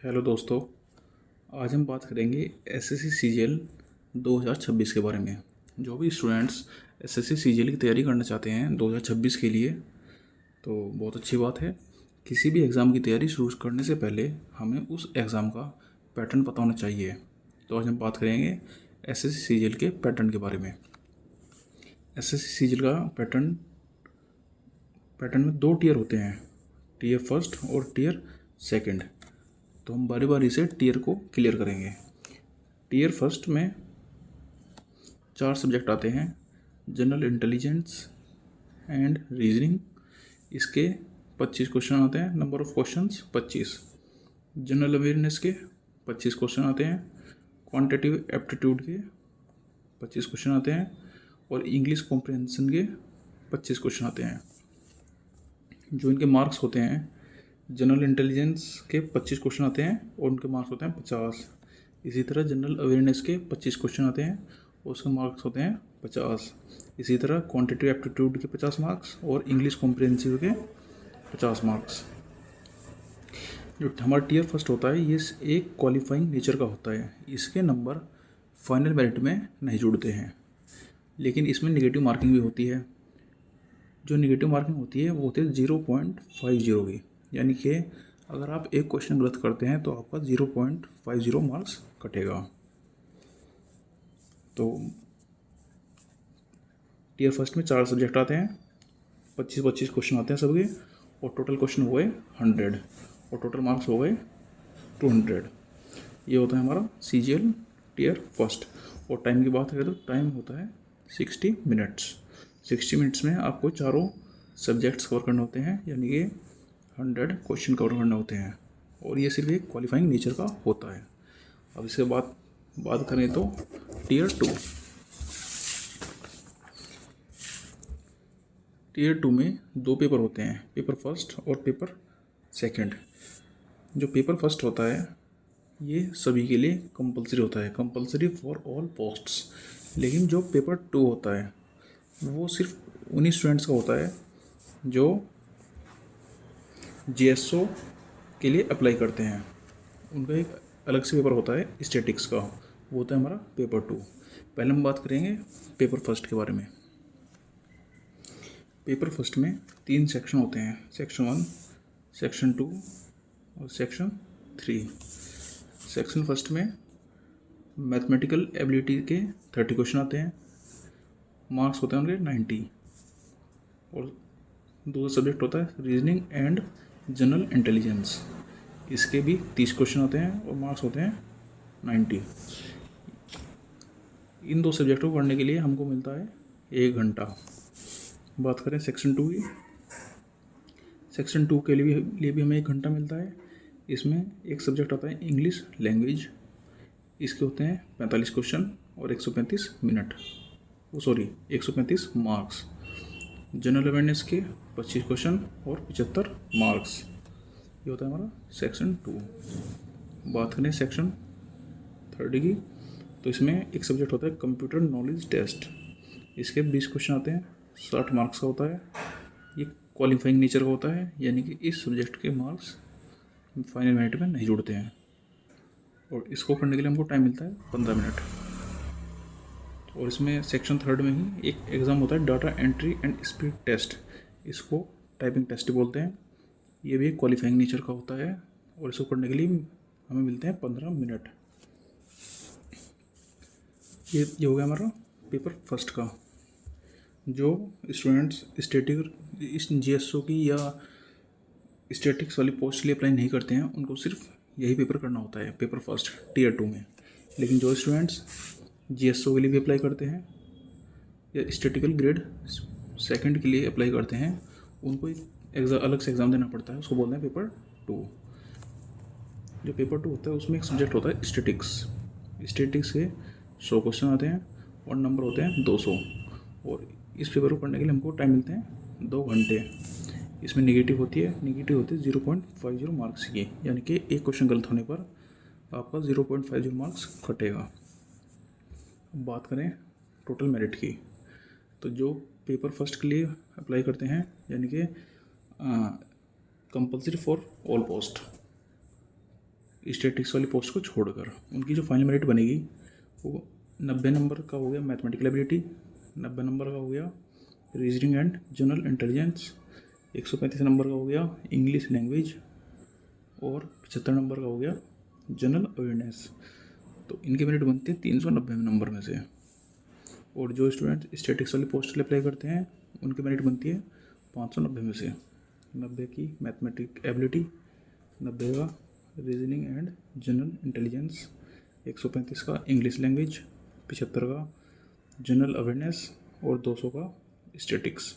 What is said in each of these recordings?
Hello दोस्तों। आज हम बात करेंगे एसएससी सीजीएल 2026 के बारे में। जो भी स्टूडेंट्स एसएससी सीजीएल की तैयारी करना चाहते हैं 2026 के लिए, तो बहुत अच्छी बात है। किसी भी एग्ज़ाम की तैयारी शुरू करने से पहले हमें उस एग्ज़ाम का पैटर्न पता होना चाहिए। तो आज हम बात करेंगे एसएससी सीजीएल के पैटर्न के बारे में। एसएससी सीजीएल का पैटर्न में 2 टीयर होते हैं, टीयर फर्स्ट और टीयर सेकंड। तो हम बारी बारी से टीयर को क्लियर करेंगे। टीयर फर्स्ट में 4 सब्जेक्ट आते हैं, जनरल इंटेलिजेंस एंड रीजनिंग। इसके 25 क्वेश्चन आते हैं, number of questions 25। General awareness के 25 क्वेश्चन आते हैं, क्वांटिटेटिव एप्टीट्यूड के 25 क्वेश्चन आते हैं और इंग्लिश कॉम्प्रिहेंशन के 25 क्वेश्चन आते हैं। जो इनके मार्क्स होते हैं, जनरल इंटेलिजेंस के 25 क्वेश्चन आते हैं और उनके मार्क्स होते हैं 50। इसी तरह जनरल अवेयरनेस के 25 क्वेश्चन आते हैं और उसके मार्क्स होते हैं 50। इसी तरह क्वांटिटेटिव एप्टीट्यूड के 50 मार्क्स और इंग्लिश कॉम्प्रिहेंसिव के 50 मार्क्स। जो हमारा टीयर फर्स्ट होता है ये एक क्वालिफाइंग नेचर का होता है। इसके नंबर फाइनल मेरिट में नहीं जुड़ते हैं, लेकिन इसमें नेगेटिव मार्किंग भी होती है। जो नेगेटिव मार्किंग होती है वो होती है 0.50 की, यानी कि अगर आप एक क्वेश्चन गलत करते हैं तो आपका 0.50 मार्क्स कटेगा। तो टीयर फर्स्ट में 4 सब्जेक्ट आते हैं, 25 क्वेश्चन आते हैं सबके, और टोटल क्वेश्चन हो गए 100 और टोटल मार्क्स हो गए 200। ये होता है हमारा सीजीएल टीयर फर्स्ट। और टाइम की बात करें तो टाइम होता है 60 मिनट्स। 60 मिनट्स में आपको चारों सब्जेक्ट्स कवर करने होते हैं, यानी कि 100 क्वेश्चन कवर करने होते हैं, और ये सिर्फ एक क्वालिफाइंग नेचर का होता है। अब इसके बाद बात करें तो टीयर 2। टीयर 2 में 2 पेपर होते हैं, पेपर फर्स्ट और पेपर सेकंड। जो पेपर फर्स्ट होता है ये सभी के लिए कंपलसरी होता है, कंपलसरी फॉर ऑल पोस्ट्स। लेकिन जो पेपर 2 होता है वो सिर्फ उन्हीं स्टूडेंट्स का होता है जो जीएसओ के लिए अप्लाई करते हैं। उनका एक अलग से पेपर होता है स्टैटिक्स का, वो होता है हमारा पेपर 2। पहले हम बात करेंगे पेपर फर्स्ट के बारे में। पेपर फर्स्ट में 3 सेक्शन होते हैं, सेक्शन 1, सेक्शन 2 और सेक्शन 3। सेक्शन फर्स्ट में मैथमेटिकल एबिलिटी के 30 क्वेश्चन आते हैं, मार्क्स होते हैं उनके 90। और दूसरा सब्जेक्ट होता है रीजनिंग एंड जनरल इंटेलिजेंस। इसके भी 30 क्वेश्चन आते हैं और मार्क्स होते हैं 90। इन 2 सब्जेक्टों को पढ़ने के लिए हमको मिलता है 1 घंटा। बात करें सेक्शन 2 की, सेक्शन 2 के लिए भी हमें 1 घंटा मिलता है। इसमें एक सब्जेक्ट आता है इंग्लिश लैंग्वेज। इसके होते हैं 45 क्वेश्चन और 135 मिनट, 135 मार्क्स। जनरल अवेयरनेस के 25 क्वेश्चन और 75 मार्क्स। ये होता है हमारा सेक्शन 2। बात करें सेक्शन 3 की, तो इसमें एक सब्जेक्ट होता है कंप्यूटर नॉलेज टेस्ट। इसके 20 क्वेश्चन आते हैं, 60 मार्क्स का होता है। ये क्वालिफाइंग नेचर का होता है, यानी कि इस सब्जेक्ट के मार्क्स फाइनल मेरिट में नहीं जुड़ते हैं। और इसको करने के लिए हमको टाइम मिलता है 15 मिनट। और इसमें सेक्शन 3 में ही एक एग्ज़ाम होता है data entry and speed test. इसको टाइपिंग टेस्ट बोलते हैं। ये भी एक क्वालिफाइंग नेचर का होता है और इसको करने के लिए हमें मिलते हैं 15 मिनट। ये हो गया हमारा पेपर फर्स्ट का। जो स्टूडेंट्स इस जीएसओ की या स्टैटिक्स वाली पोस्ट के लिए अप्लाई नहीं करते हैं, उनको सिर्फ यही पेपर करना होता है, पेपर फर्स्ट टीयर 2 में। लेकिन जो स्टूडेंट्स जीएसओ के लिए भी अप्लाई करते हैं या स्टैटिकल ग्रेड सेकंड के लिए अप्लाई करते हैं, उनको एक अलग से एग्ज़ाम देना पड़ता है, उसको बोलते हैं पेपर 2। जो पेपर 2 होता है उसमें एक सब्जेक्ट होता है स्टैटिक्स। स्टैटिक्स के 100 क्वेश्चन आते हैं और नंबर होते हैं 200। और इस पेपर को पढ़ने के लिए हमको टाइम मिलते हैं 2 घंटे। इसमें नेगेटिव होती है 0.50 मार्क्स की, यानी कि एक क्वेश्चन गलत होने पर आपका 0.50 मार्क्स कटेगा। अब बात करें टोटल मेरिट की, तो जो पेपर फर्स्ट के लिए अप्लाई करते हैं, यानी कि compulsory for all post, statics वाली पोस्ट को छोड़कर। उनकी जो फाइनल मेरिट बनेगी वो 90 नंबर का हो गया मैथमेटिकल एबिलिटी, 90 नंबर का हो गया reasoning and general intelligence, 135 number का हो गया इंग्लिश लैंग्वेज और 75 नंबर का हो गया जनरल अवेयरनेस। तो इनकी मेरिट बनती है 390 नंबर में से। और जो स्टूडेंट स्टैटिक्स वाली पोस्ट अप्लाई करते हैं उनकी मेरिट बनती है 590 में से। 90 की मैथमेटिक एबिलिटी, 90 का रीजनिंग एंड जनरल इंटेलिजेंस, 135 का इंग्लिश लैंग्वेज, 75 का जनरल अवेयरनेस और 200 का स्टैटिक्स।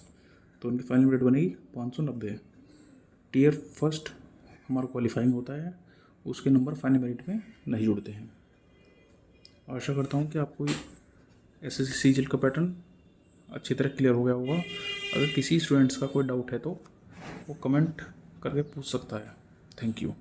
तो उनकी फाइनल मेरिट बनेगी 590। टीयर फर्स्ट हमारा क्वालिफाइंग होता है, उसके नंबर फाइनल मेरिट में नहीं जुड़ते हैं। आशा करता हूँ कि आपको एसएससी सीजीएल का पैटर्न अच्छी तरह क्लियर हो गया होगा। अगर किसी स्टूडेंट्स का कोई डाउट है तो वो कमेंट करके पूछ सकता है। Thank you.